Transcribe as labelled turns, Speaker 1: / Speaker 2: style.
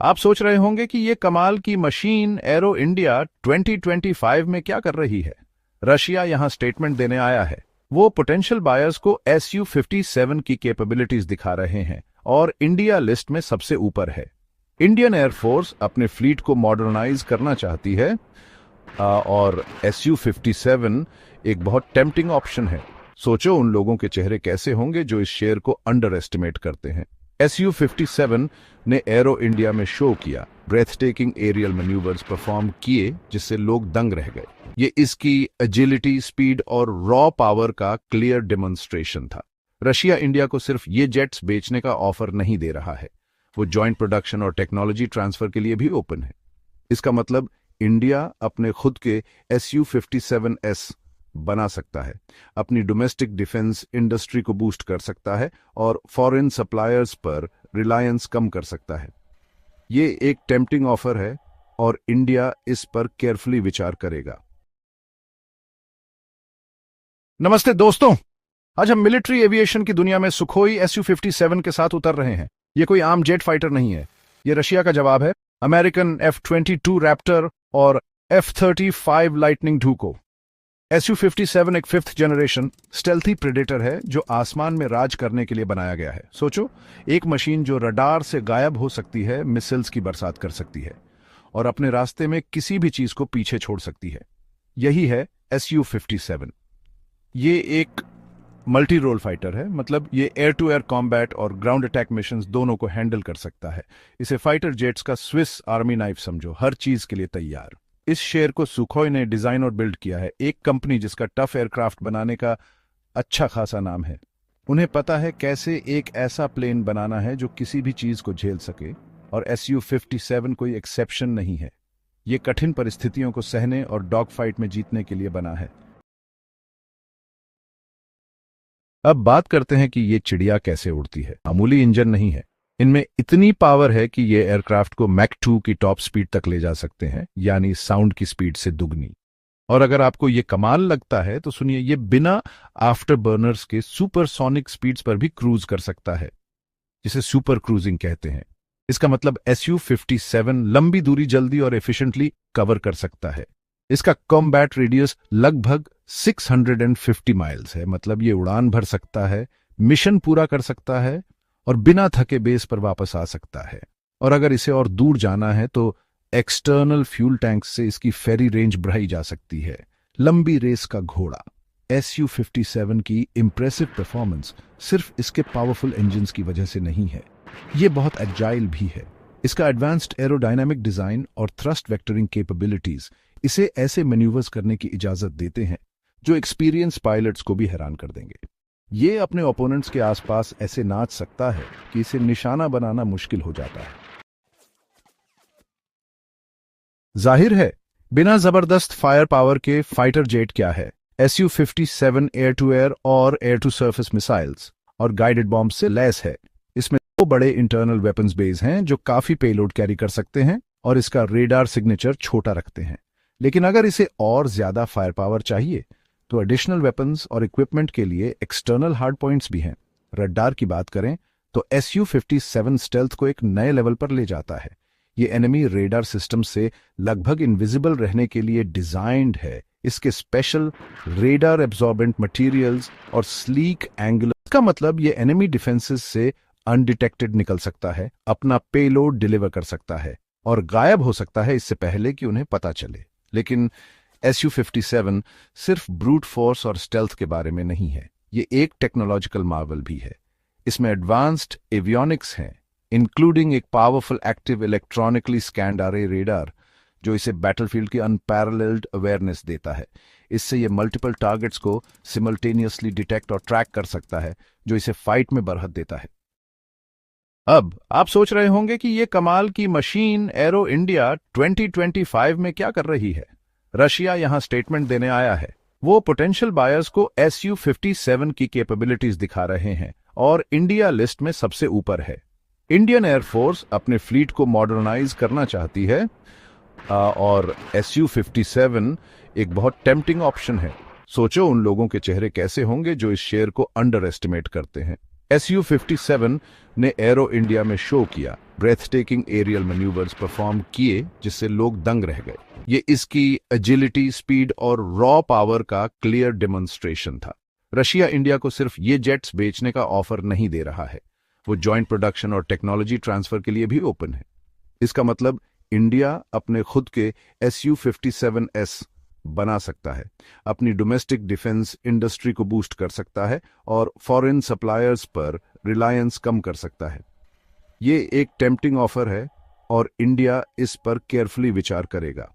Speaker 1: आप सोच रहे होंगे कि ये कमाल की मशीन एरो इंडिया 2025 में क्या कर रही है। रशिया यहां स्टेटमेंट देने आया है। वो पोटेंशियल बायर्स को Su-57 की कैपेबिलिटीज दिखा रहे हैं और इंडिया लिस्ट में सबसे ऊपर है। इंडियन एयरफोर्स अपने फ्लीट को मॉडर्नाइज करना चाहती है और Su-57 एक बहुत टेम्पटिंग ऑप्शन है। सोचो उन लोगों के चेहरे कैसे होंगे जो इस शेयर को अंडर एस्टिमेट करते हैं। Su-57 ने एरो इंडिया में शो किया, breathtaking aerial manoeuvres perform किए जिससे लोग दंग रह गए। ये इसकी एजिलिटी, स्पीड और रॉ पावर का क्लियर डेमोन्स्ट्रेशन था। रशिया इंडिया को सिर्फ ये जेट्स बेचने का ऑफर नहीं दे रहा है, वो जॉइंट प्रोडक्शन और टेक्नोलॉजी ट्रांसफर के लिए भी ओपन है। इसका मतलब इंडिया अपने खुद के Su-57S बना सकता है, अपनी डोमेस्टिक डिफेंस इंडस्ट्री को बूस्ट कर सकता है और फॉरेन सप्लायर्स पर रिलायंस कम कर सकता है। ये एक टेम्पटिंग ऑफर है और इंडिया इस पर केयरफुली विचार करेगा। नमस्ते दोस्तों, आज हम मिलिट्री एविएशन की दुनिया में सुखोई Su-57 के साथ उतर रहे हैं। ये कोई आम जेट फाइटर नहीं है, ये रशिया का जवाब है अमेरिकन F-22 रैप्टर और F-35 लाइटनिंग II को। Su-57 एक 5th जनरेशन स्टेल्थी प्रेडेटर है जो आसमान में राज करने के लिए बनाया गया है। सोचो, एक मशीन जो रडार से गायब हो सकती है, मिसाइल्स की बरसात कर सकती है और अपने रास्ते में किसी भी चीज को पीछे छोड़ सकती है। यही है Su-57। ये एक मल्टी रोल फाइटर है, मतलब ये एयर टू एयर कॉम्बैट और ग्राउंड अटैक मिशंस दोनों को हैंडल कर सकता है। इसे फाइटर जेट्स का स्विस आर्मी नाइफ समझो, हर चीज के लिए तैयार। इस शेर को सुखोई ने डिजाइन और बिल्ड किया है, एक कंपनी जिसका टफ एयरक्राफ्ट बनाने का अच्छा खासा नाम है। उन्हें पता है कैसे एक ऐसा प्लेन बनाना है जो किसी भी चीज को झेल सके, और Su-57 कोई एक्सेप्शन नहीं है। ये कठिन परिस्थितियों को सहने और डॉग फाइट में जीतने के लिए बना है। अब बात करते हैं कि ये चिड़िया कैसे उड़ती है। मामूली इंजन नहीं है, इनमें इतनी पावर है कि ये एयरक्राफ्ट को मैक 2 की टॉप स्पीड तक ले जा सकते हैं, यानी साउंड की स्पीड से दुगनी। और अगर आपको ये कमाल लगता है तो सुनिए, ये बिना आफ्टर बर्नर्स के सुपरसोनिक स्पीड्स पर भी क्रूज कर सकता है, जिसे सुपर क्रूजिंग कहते हैं। इसका मतलब Su-57 लंबी दूरी जल्दी और एफिशिएंटली कवर कर सकता है। इसका कॉम्बैट रेडियस लगभग 650 माइल्स है, मतलब ये उड़ान भर सकता है, मिशन पूरा कर सकता है और बिना थके बेस पर वापस आ सकता है। और अगर इसे और दूर जाना है तो एक्सटर्नल फ्यूल टैंक से इसकी फेरी रेंज बढ़ाई जा सकती है। लंबी रेस का घोड़ा। Su-57 की इंप्रेसिव परफॉर्मेंस सिर्फ इसके पावरफुल इंजन्स की वजह से नहीं है, ये बहुत एजाइल भी है। इसका एडवांस्ड एरोडायनामिक डिजाइन और थ्रस्ट वेक्टरिंग कैपेबिलिटीज इसे ऐसे मैन्यूवर्स करने की इजाजत देते हैं जो एक्सपीरियंस पायलट्स को भी हैरान कर देंगे। ये अपने ओपोनेंट्स के आसपास ऐसे नाच सकता है कि इसे निशाना बनाना मुश्किल हो जाता है। जाहिर है, बिना जबरदस्त फायर पावर के फाइटर जेट क्या है। Su-57 एयर टू एयर और एयर टू सरफेस मिसाइल्स और गाइडेड बॉम्ब से लैस है। इसमें 2 बड़े इंटरनल वेपन्स बेस हैं जो काफी पेलोड कैरी कर सकते हैं और इसका रेडार सिग्नेचर छोटा रखते हैं। लेकिन अगर इसे और ज्यादा फायर पावर चाहिए तो एडिशनल वेपन्स और इक्विपमेंट के लिए एक्सटर्नल हार्ड पॉइंट्स भी हैं। रडार की बात करें तो Su-57 स्टेल्थ को एक नए लेवल पर ले जाता है। ये एनिमी रेडार सिस्टम से लगभग इनविजिबल रहने के लिए डिजाइंड है। इसके स्पेशल रेडार एब्जॉर्बेंट मटेरियल्स और स्लीक एंगल का मतलब ये एनिमी डिफेंसेस से अनडिटेक्टेड निकल सकता है, अपना पेलोड डिलीवर कर सकता है और गायब हो सकता है इससे पहले कि उन्हें पता चले। लेकिन Su-57 सिर्फ ब्रूट फोर्स और स्टेल्थ के बारे में नहीं है, ये एक टेक्नोलॉजिकल मार्वल भी है। इसमें एडवांस्ड एवियोनिक्स हैं, इंक्लूडिंग एक पावरफुल एक्टिव इलेक्ट्रॉनिकली स्कैन्ड आरे रेडार जो इसे बैटलफील्ड की अनपैरेलल्ड अवेयरनेस देता है। इससे ये मल्टीपल टारगेट्स को सिमल्टेनियसली डिटेक्ट और ट्रैक कर सकता है, जो इसे फाइट में बढ़त देता है। अब आप सोच रहे होंगे कि ये कमाल की मशीन एरो इंडिया 2025 में क्या कर रही है। रशिया यहां स्टेटमेंट देने आया है। वो पोटेंशियल बायर्स को Su-57 की कैपेबिलिटीज दिखा रहे हैं और इंडिया लिस्ट में सबसे ऊपर है। इंडियन एयरफोर्स अपने फ्लीट को मॉडर्नाइज करना चाहती है और Su-57 एक बहुत टेम्पटिंग ऑप्शन है। सोचो उन लोगों के चेहरे कैसे होंगे जो इस शेयर को अंडर एस्टिमेट करते हैं। Su-57 ने एरो इंडिया में शो किया, breathtaking aerial manoeuvres perform किए जिससे लोग दंग रह गए। ये इसकी एजिलिटी, स्पीड और रॉ पावर का क्लियर डेमोन्स्ट्रेशन था। रशिया इंडिया को सिर्फ ये जेट्स बेचने का ऑफर नहीं दे रहा है, वो जॉइंट प्रोडक्शन और टेक्नोलॉजी ट्रांसफर के लिए भी ओपन है। इसका मतलब इंडिया अपने खुद के Su-57S बना सकता है, अपनी डोमेस्टिक डिफेंस इंडस्ट्री को बूस्ट कर सकता है और फॉरेन सप्लायर्स पर रिलायंस कम कर सकता है। ये एक टेम्पटिंग ऑफर है और इंडिया इस पर केयरफुली विचार करेगा।